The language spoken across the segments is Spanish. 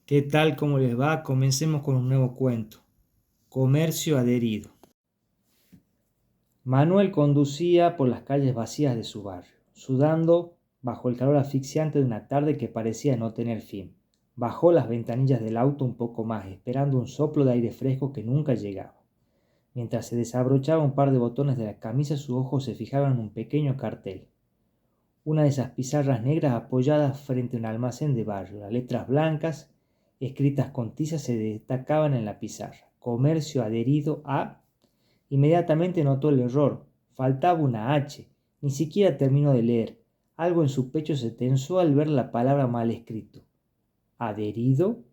¿Qué tal? ¿Cómo les va? Comencemos con un nuevo cuento. Comercio adherido. Manuel conducía por las calles vacías de su barrio, sudando bajo el calor asfixiante de una tarde que parecía no tener fin. Bajó las ventanillas del auto un poco más, esperando un soplo de aire fresco que nunca llegaba. Mientras se desabrochaba un par de botones de la camisa, sus ojos se fijaban en un pequeño cartel. Una de esas pizarras negras apoyadas frente a un almacén de barrio. Las letras blancas, escritas con tiza, se destacaban en la pizarra. Comercio adherido a... Inmediatamente notó el error. Faltaba una H. Ni siquiera terminó de leer. Algo en su pecho se tensó al ver la palabra mal escrito. ¿Adherido?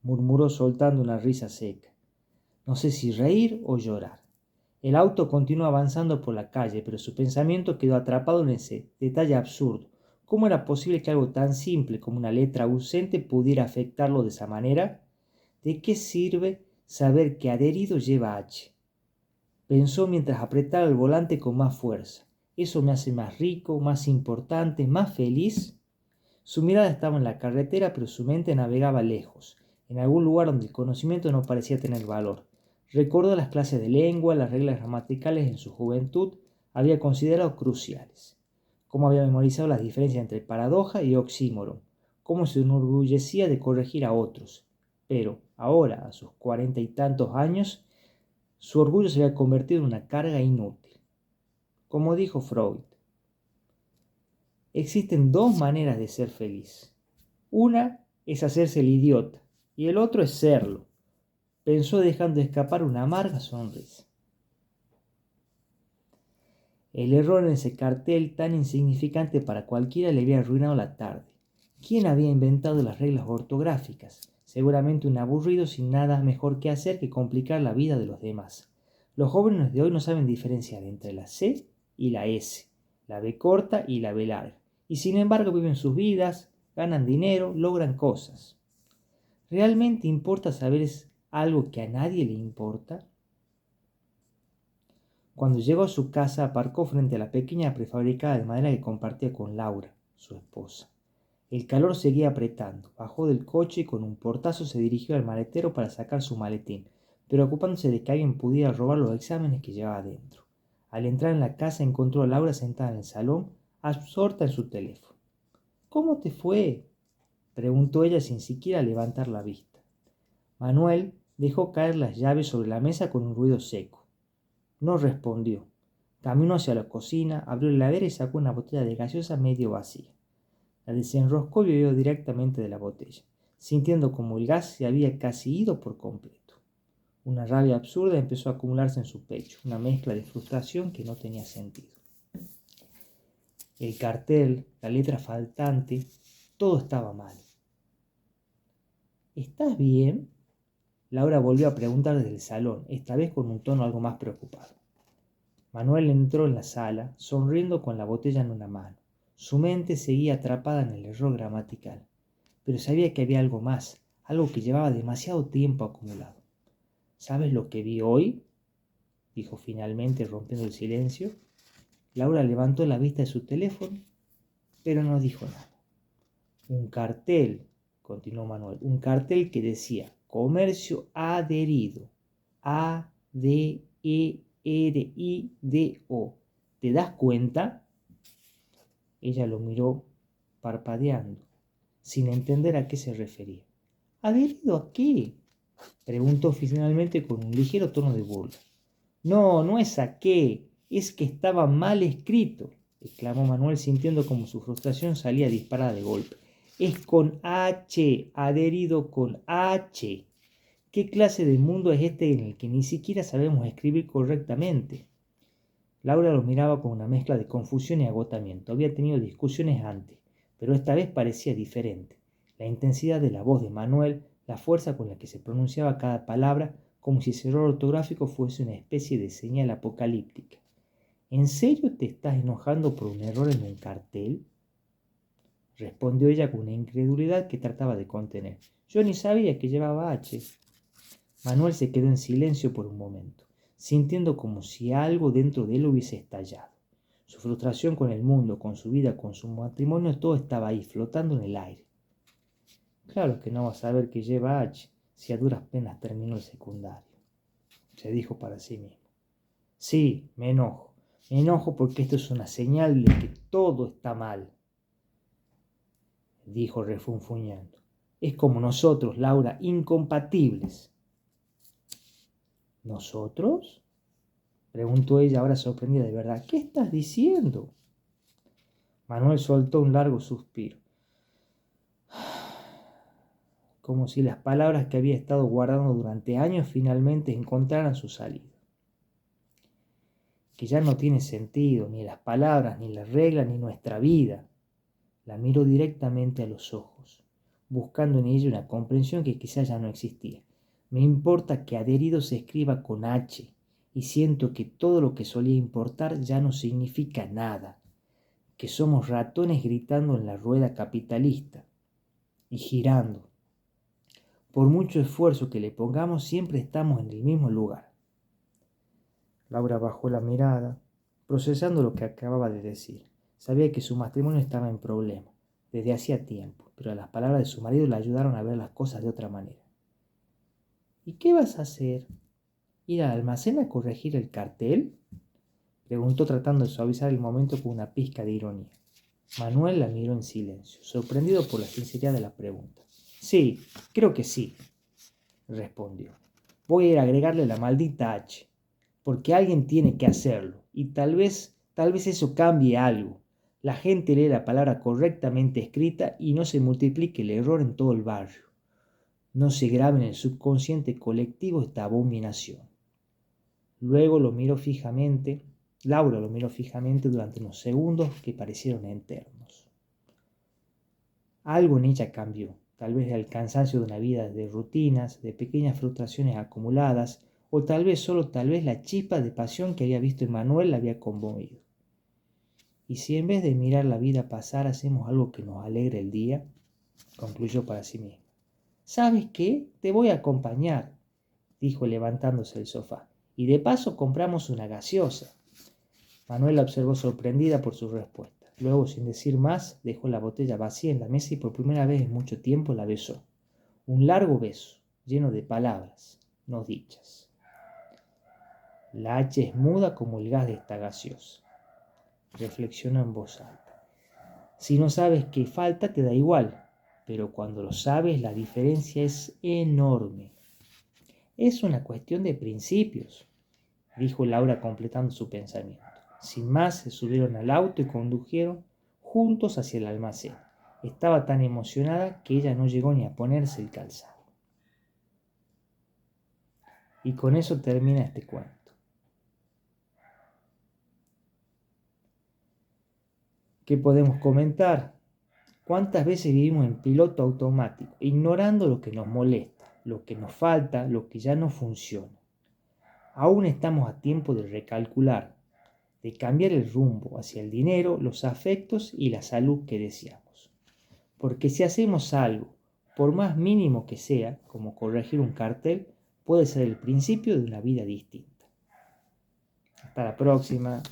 Murmuró soltando una risa seca. No sé si reír o llorar. El auto continuó avanzando por la calle, pero su pensamiento quedó atrapado en ese detalle absurdo. ¿Cómo era posible que algo tan simple como una letra ausente pudiera afectarlo de esa manera? ¿De qué sirve saber que adherido lleva H? Pensó mientras apretaba el volante con más fuerza. ¿Eso me hace más rico, más importante, más feliz? Su mirada estaba en la carretera, pero su mente navegaba lejos, en algún lugar donde el conocimiento no parecía tener valor. Recordó las clases de lengua, las reglas gramaticales en su juventud, había considerado cruciales. Cómo había memorizado las diferencias entre paradoja y oxímoron, cómo se enorgullecía de corregir a otros. Pero ahora, a sus 40 y tantos años, su orgullo se había convertido en una carga inútil. Como dijo Freud, existen dos maneras de ser feliz. Una es hacerse el idiota y el otro es serlo, pensó dejando escapar una amarga sonrisa. El error en ese cartel tan insignificante para cualquiera le había arruinado la tarde. ¿Quién había inventado las reglas ortográficas? Seguramente un aburrido sin nada mejor que hacer que complicar la vida de los demás. Los jóvenes de hoy no saben diferenciar entre la C y la S, la B corta y la B larga, y sin embargo viven sus vidas, ganan dinero, logran cosas. ¿Realmente importa saber algo que a nadie le importa? Cuando llegó a su casa, aparcó frente a la pequeña prefabricada de madera que compartía con Laura, su esposa. El calor seguía apretando. Bajó del coche y con un portazo se dirigió al maletero para sacar su maletín, preocupándose de que alguien pudiera robar los exámenes que llevaba dentro. Al entrar en la casa encontró a Laura sentada en el salón, absorta en su teléfono. ¿Cómo te fue?, preguntó ella sin siquiera levantar la vista. Manuel dejó caer las llaves sobre la mesa con un ruido seco. No respondió. Caminó hacia la cocina, abrió la heladera y sacó una botella de gaseosa medio vacía. La desenroscó y bebió directamente de la botella, sintiendo como el gas se había casi ido por completo. Una rabia absurda empezó a acumularse en su pecho, una mezcla de frustración que no tenía sentido. El cartel, la letra faltante, todo estaba mal. ¿Estás bien?, Laura volvió a preguntar desde el salón, esta vez con un tono algo más preocupado. Manuel entró en la sala, sonriendo con la botella en una mano. Su mente seguía atrapada en el error gramatical, pero sabía que había algo más, algo que llevaba demasiado tiempo acumulado. ¿Sabes lo que vi hoy?, dijo finalmente, rompiendo el silencio. Laura levantó la vista de su teléfono, pero no dijo nada. Un cartel, continuó Manuel, un cartel que decía comercio adherido, A-D-E-R-I-D-O. ¿Te das cuenta? Ella lo miró parpadeando, sin entender a qué se refería. ¿Adherido a qué?, preguntó finalmente con un ligero tono de burla. No, no es a qué, es que estaba mal escrito, exclamó Manuel sintiendo como su frustración salía disparada de golpe. Es con H, adherido con H. ¿Qué clase de mundo es este en el que ni siquiera sabemos escribir correctamente? Laura lo miraba con una mezcla de confusión y agotamiento. Había tenido discusiones antes, pero esta vez parecía diferente. La intensidad de la voz de Manuel, la fuerza con la que se pronunciaba cada palabra, como si ese error ortográfico fuese una especie de señal apocalíptica. ¿En serio te estás enojando por un error en un cartel?, respondió ella con una incredulidad que trataba de contener. Yo ni sabía que llevaba H. Manuel se quedó en silencio por un momento, sintiendo como si algo dentro de él hubiese estallado. Su frustración con el mundo, con su vida, con su matrimonio, todo estaba ahí, flotando en el aire. Claro que no va a saber que lleva H si a duras penas terminó el secundario, se dijo para sí mismo. Sí, me enojo porque esto es una señal de que todo está mal, dijo refunfuñando. Es como nosotros, Laura, incompatibles. ¿Nosotros? Preguntó ella ahora sorprendida de verdad. ¿Qué estás diciendo? Manuel soltó un largo suspiro, como si las palabras que había estado guardando durante años finalmente encontraran su salida. Que ya no tiene sentido, ni las palabras, ni las reglas, ni nuestra vida. La miró directamente a los ojos, buscando en ella una comprensión que quizás ya no existía. Me importa que adherido se escriba con H, y siento que todo lo que solía importar ya no significa nada, que somos ratones gritando en la rueda capitalista y girando. Por mucho esfuerzo que le pongamos, siempre estamos en el mismo lugar. Laura bajó la mirada, procesando lo que acababa de decir. Sabía que su matrimonio estaba en problema, desde hacía tiempo, pero las palabras de su marido le ayudaron a ver las cosas de otra manera. ¿Y qué vas a hacer? ¿Ir al almacén a corregir el cartel? Preguntó tratando de suavizar el momento con una pizca de ironía. Manuel la miró en silencio, sorprendido por la sinceridad de la pregunta. Sí, creo que sí, respondió. Voy a ir a agregarle la maldita H, porque alguien tiene que hacerlo, y tal vez eso cambie algo. La gente lee la palabra correctamente escrita y no se multiplique el error en todo el barrio. No se grabe en el subconsciente colectivo esta abominación. Luego Laura lo miró fijamente durante unos segundos que parecieron eternos. Algo en ella cambió, tal vez el cansancio de una vida de rutinas, de pequeñas frustraciones acumuladas, o tal vez la chispa de pasión que había visto en Manuel la había conmovido. ¿Y si en vez de mirar la vida pasar hacemos algo que nos alegre el día? Concluyó para sí mismo. ¿Sabes qué? Te voy a acompañar, dijo levantándose del sofá, y de paso compramos una gaseosa. Manuel la observó sorprendida por su respuesta. Luego, sin decir más, dejó la botella vacía en la mesa y por primera vez en mucho tiempo la besó. Un largo beso, lleno de palabras, no dichas. La H es muda como el gas de esta gaseosa, reflexionó en voz alta. Si no sabes qué falta, te da igual, pero cuando lo sabes, la diferencia es enorme. Es una cuestión de principios, dijo Laura completando su pensamiento. Sin más, se subieron al auto y condujeron juntos hacia el almacén. Estaba tan emocionada que ella no llegó ni a ponerse el calzado. Y con eso termina este cuento. ¿Qué podemos comentar? ¿Cuántas veces vivimos en piloto automático, ignorando lo que nos molesta, lo que nos falta, lo que ya no funciona? Aún estamos a tiempo de recalcular, de cambiar el rumbo hacia el dinero, los afectos y la salud que deseamos. Porque si hacemos algo, por más mínimo que sea, como corregir un cartel, puede ser el principio de una vida distinta. Hasta la próxima.